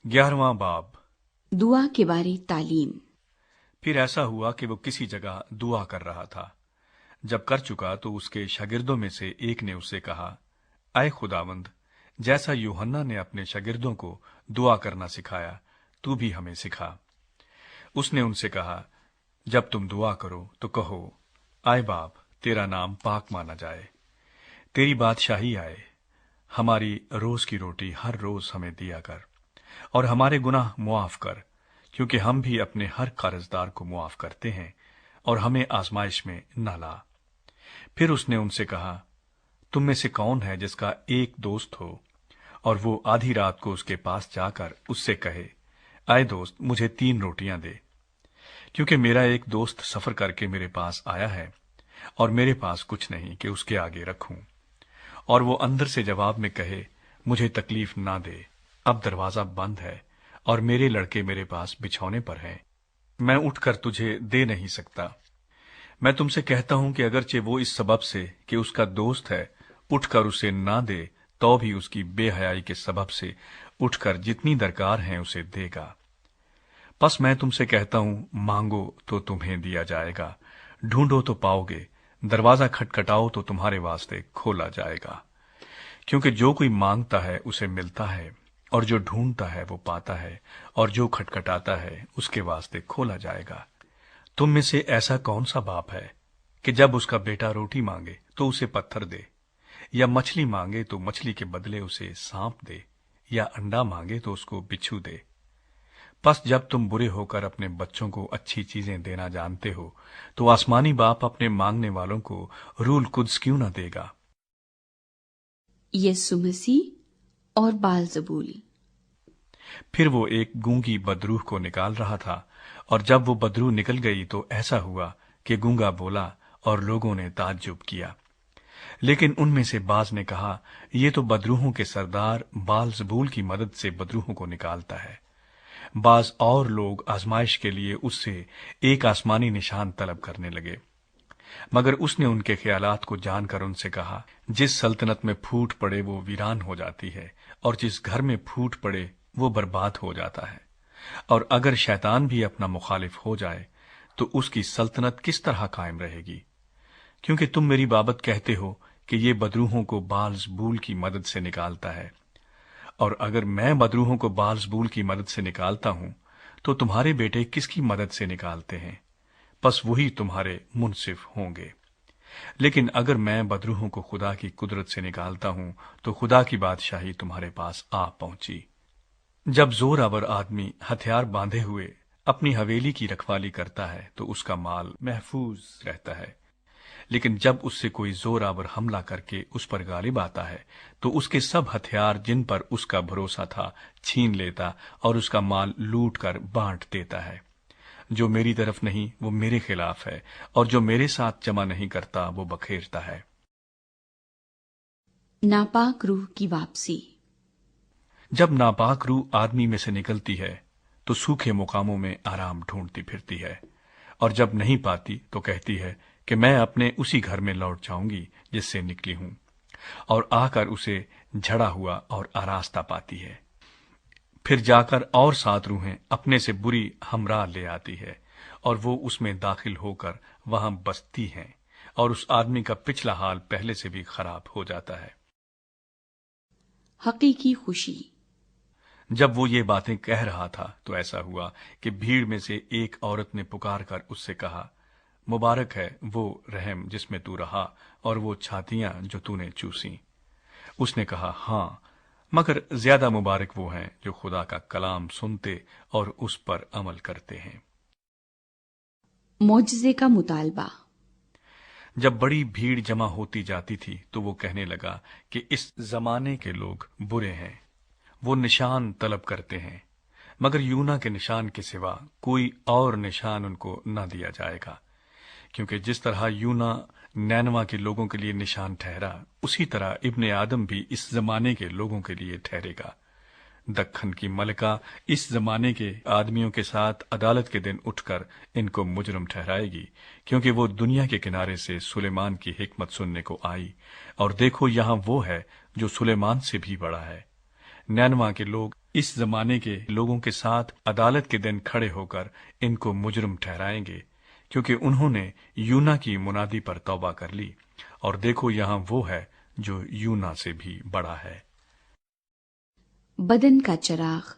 11वां बाब। दुआ के बारे तालीम। फिर ऐसा हुआ कि वो किसी जगह दुआ कर रहा था। जब कर चुका तो उसके शागिर्दों में से एक ने उससे कहा, ऐ खुदावंद, जैसा यूहन्ना ने अपने शागिर्दों को दुआ करना सिखाया, तू भी हमें सिखा। उसने उनसे कहा, जब तुम दुआ करो तो कहो, आए बाप, तेरा नाम पाक माना जाए, तेरी बादशाही आए, हमारी रोज की रोटी हर रोज हमें दिया कर, और हमारे गुनाह मुआफ कर, क्योंकि हम भी अपने हर कर्जदार को मुआफ करते हैं, और हमें आजमाइश में न ला। फिर उसने उनसे कहा, तुम में से कौन है जिसका एक दोस्त हो और वो आधी रात को उसके पास जाकर उससे कहे, आए दोस्त, मुझे 3 रोटियां दे, क्योंकि मेरा एक दोस्त सफर करके मेरे पास आया है और मेरे पास कुछ नहीं कि उसके आगे रखूं। और वो अंदर से जवाब में कहे, मुझे तकलीफ ना दे, अब दरवाजा बंद है और मेरे लड़के मेरे पास बिछौने पर हैं, मैं उठकर तुझे दे नहीं सकता। मैं तुमसे कहता हूं कि अगरचे वो इस सबब से कि उसका दोस्त है उठकर उसे ना दे, तो भी उसकी बेहयाई के सबब से उठकर जितनी दरकार है उसे देगा। बस मैं तुमसे कहता हूं, मांगो तो तुम्हें दिया जाएगा, ढूंढो तो पाओगे, दरवाजा खटखटाओ तो तुम्हारे वास्ते खोला जाएगा। क्योंकि जो कोई मांगता है उसे मिलता है, और जो ढूंढता है वो पाता है, और जो खटखटाता है उसके वास्ते खोला जाएगा। तुम में से ऐसा कौन सा बाप है कि जब उसका बेटा रोटी मांगे तो उसे पत्थर दे, या मछली मांगे तो मछली के बदले उसे सांप दे, या अंडा मांगे तो उसको बिच्छू दे? बस जब तुम बुरे होकर अपने बच्चों को अच्छी चीजें देना जानते हो, तो आसमानी बाप अपने मांगने वालों को रूल कुद्स क्यों न देगा। यीशु मसीह और बालजबूल। फिर वो एक गूंगी बदरूह को निकाल रहा था, और जब वो बदरूह निकल गई तो ऐसा हुआ कि गूंगा बोला, और लोगों ने ताज्जुब किया। लेकिन उनमें से बाज ने कहा, ये तो बदरूहों के सरदार बालजबूल की मदद से बदरूहों को निकालता है। बाज और लोग आजमाइश के लिए उससे एक आसमानी निशान तलब करने लगे, मगर उसने उनके ख्यालात को जानकर उनसे कहा, जिस सल्तनत में फूट पड़े वो वीरान हो जाती है, और जिस घर में फूट पड़े वो बर्बाद हो जाता है। और अगर शैतान भी अपना मुखालिफ हो जाए तो उसकी सल्तनत किस तरह कायम रहेगी? क्योंकि तुम मेरी बाबत कहते हो कि ये बदरूहों को बालजबूल की मदद से निकालता है, और अगर मैं बदरूहों को बालजबूल की मदद से निकालता हूं तो तुम्हारे बेटे किसकी मदद से निकालते हैं? बस वही तुम्हारे मुनसिफ होंगे। लेकिन अगर मैं बदरूहों को खुदा की कुदरत से निकालता हूं तो खुदा की बादशाही तुम्हारे पास आ पहुंची। जब जोरावर आदमी हथियार बांधे हुए अपनी हवेली की रखवाली करता है तो उसका माल महफूज रहता है, लेकिन जब उससे कोई जोरावर हमला करके उस पर गालिब आता है तो उसके सब हथियार जिन पर उसका भरोसा था छीन लेता और उसका माल लूट कर बांट देता है। जो मेरी तरफ नहीं वो मेरे खिलाफ है, और जो मेरे साथ जमा नहीं करता वो बखेरता है। नापाक रूह की वापसी। जब नापाक रूह आदमी में से निकलती है तो सूखे मुकामों में आराम ढूंढती फिरती है, और जब नहीं पाती तो कहती है कि मैं अपने उसी घर में लौट जाऊंगी जिससे निकली हूं, और आकर उसे झड़ा हुआ और आरास्ता पाती है। फिर जाकर और 7 रूहें अपने से बुरी हमरा ले आती है, और वो उसमें दाखिल होकर वहां बसती हैं, और उस आदमी का पिछला हाल पहले से भी खराब हो जाता है। हकीकी खुशी। जब वो ये बातें कह रहा था तो ऐसा हुआ कि भीड़ में से एक औरत ने पुकार कर उससे कहा, मुबारक है वो रहम जिसमें तू रहा और वो छातियां जो तूने चूसी। उसने कहा, हाँ, मगर ज्यादा मुबारक वो हैं जो खुदा का कलाम सुनते और उस पर अमल करते हैं। मौजज़े का मुतालबा। जब बड़ी भीड़ जमा होती जाती थी तो वो कहने लगा कि इस जमाने के लोग बुरे हैं, वो निशान तलब करते हैं, मगर यूना के निशान के सिवा कोई और निशान उनको न दिया जाएगा, क्योंकि जिस तरह यूना नैनवा के लोगों के लिए निशान ठहरा, उसी तरह इब्ने आदम भी इस जमाने के लोगों के लिए ठहरेगा। दक्खन की मलका इस जमाने के आदमियों के साथ अदालत के दिन उठकर इनको मुजरम ठहराएगी, क्योंकि वो दुनिया के किनारे से सुलेमान की हिकमत सुनने को आई, और देखो यहां वो है जो सुलेमान से भी बड़ा है। नैनवा के लोग इस जमाने के लोगों के साथ अदालत के दिन खड़े होकर इनको मुजरिम ठहराएंगे, क्योंकि उन्होंने यूना की मुनादी पर तौबा कर ली, और देखो यहाँ वो है जो यूना से भी बड़ा है। बदन का चराग।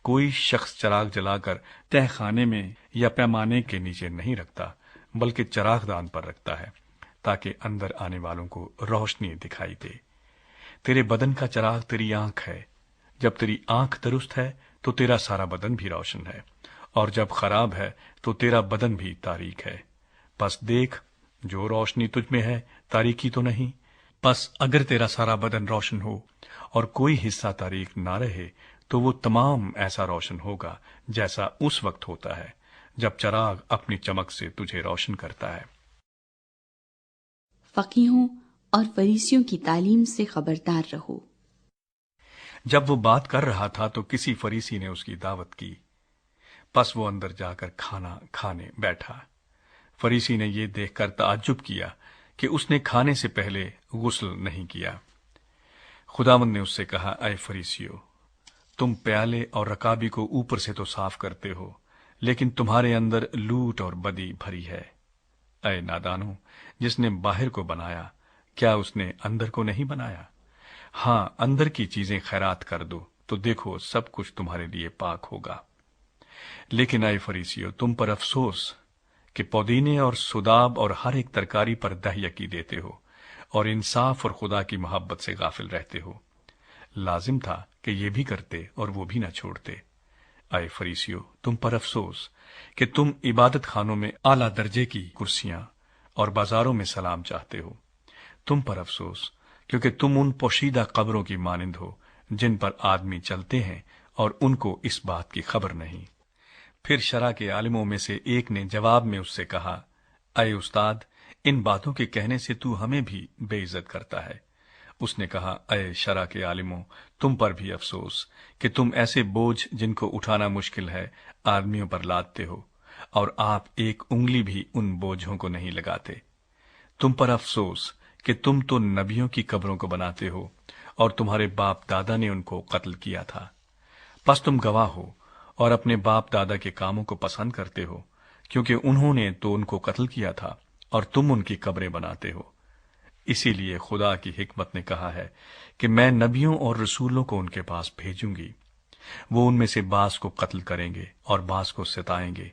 कोई शख्स चराग जलाकर तहखाने में या पैमाने के नीचे नहीं रखता, बल्कि चरागदान पर रखता है, ताकि अंदर आने वालों को रोशनी दिखाई दे। तेरे बदन का चराग तेरी आंख है। जब तेरी आंख दुरुस्त है तो तेरा सारा बदन भी रोशन है, और जब खराब है तो तेरा बदन भी तारीक है। बस देख, जो रोशनी तुझ में है तारीकी तो नहीं। बस अगर तेरा सारा बदन रोशन हो और कोई हिस्सा तारीक ना रहे, तो वो तमाम ऐसा रोशन होगा जैसा उस वक्त होता है जब चराग अपनी चमक से तुझे रोशन करता है। फकीहों और फरीसियों की तालीम से खबरदार रहो। जब वो बात कर रहा था तो किसी फरीसी ने उसकी दावत की, बस वो अंदर जाकर खाना खाने बैठा। फरीसी ने ये देखकर ताज्जुब किया कि उसने खाने से पहले गुस्ल नहीं किया। खुदावंद ने उससे कहा, ऐ फरीसियों, तुम प्याले और रकाबी को ऊपर से तो साफ करते हो, लेकिन तुम्हारे अंदर लूट और बदी भरी है। ऐ नादानो, जिसने बाहर को बनाया, क्या उसने अंदर को नहीं बनाया? हाँ, अंदर की चीजें खैरात कर दो, तो देखो सब कुछ तुम्हारे लिए पाक होगा। लेकिन ऐ फरीसियों, तुम पर अफसोस कि पुदीने और सुदाब और हर एक तरकारी पर दहयकी देते हो, और इंसाफ और खुदा की मोहब्बत से गाफिल रहते हो। लाजिम था कि ये भी करते और वो भी न छोड़ते। ऐ फरीसियों, तुम पर अफसोस कि तुम इबादत खानों में आला दर्जे की कुर्सियां और बाजारों में सलाम चाहते हो। तुम पर अफसोस, क्योंकि तुम उन पोशीदा कब्रों की मानिंद हो जिन पर आदमी चलते हैं और उनको इस बात की खबर नहीं। फिर शरा के आलिमों में से एक ने जवाब में उससे कहा, ऐ उस्ताद, इन बातों के कहने से तू हमें भी बेइज्जत करता है। उसने कहा, ऐ शरा के आलिमों, तुम पर भी अफसोस कि तुम ऐसे बोझ जिनको उठाना मुश्किल है आदमियों पर लादते हो, और आप एक उंगली भी उन बोझों को नहीं लगाते। तुम पर अफसोस कि तुम तो नबियों की कब्रों को बनाते हो, और तुम्हारे बाप दादा ने उनको कत्ल किया था। बस तुम गवाह हो और अपने बाप दादा के कामों को पसंद करते हो, क्योंकि उन्होंने तो उनको कत्ल किया था और तुम उनकी कब्रें बनाते हो। इसीलिए खुदा की हिकमत ने कहा है कि मैं नबियों और रसूलों को उनके पास भेजूंगी। वो उनमें से बास को कत्ल करेंगे और बास को सताएंगे,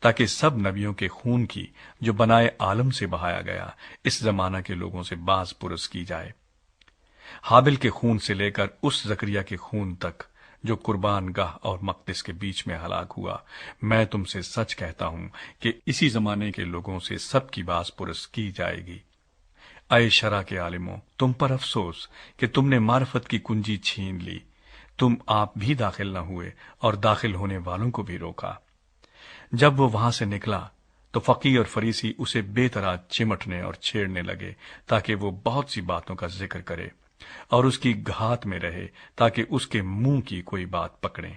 ताकि सब नबियों के खून की जो बनाए आलम से बहाया गया इस जमाना के लोगों से बास पुरस की जाए। हाबिल के खून से लेकर उस जकरिया के खून तक जो कुर्बान गाह और मकदिस के बीच में हलाक हुआ, मैं तुमसे सच कहता हूं कि इसी जमाने के लोगों से सबकी बास पुरस की जाएगी। ऐ शरा के आलिमों, तुम पर अफसोस कि तुमने मार्फत की कुंजी छीन ली। तुम आप भी दाखिल न हुए और दाखिल होने वालों को भी रोका। जब वो वहां से निकला तो फकीह और फरीसी उसे बेतरा चिमटने और छेड़ने लगे, ताकि वो बहुत सी बातों का जिक्र करे और उसकी घात में रहे, ताकि उसके मुंह की कोई बात पकड़े।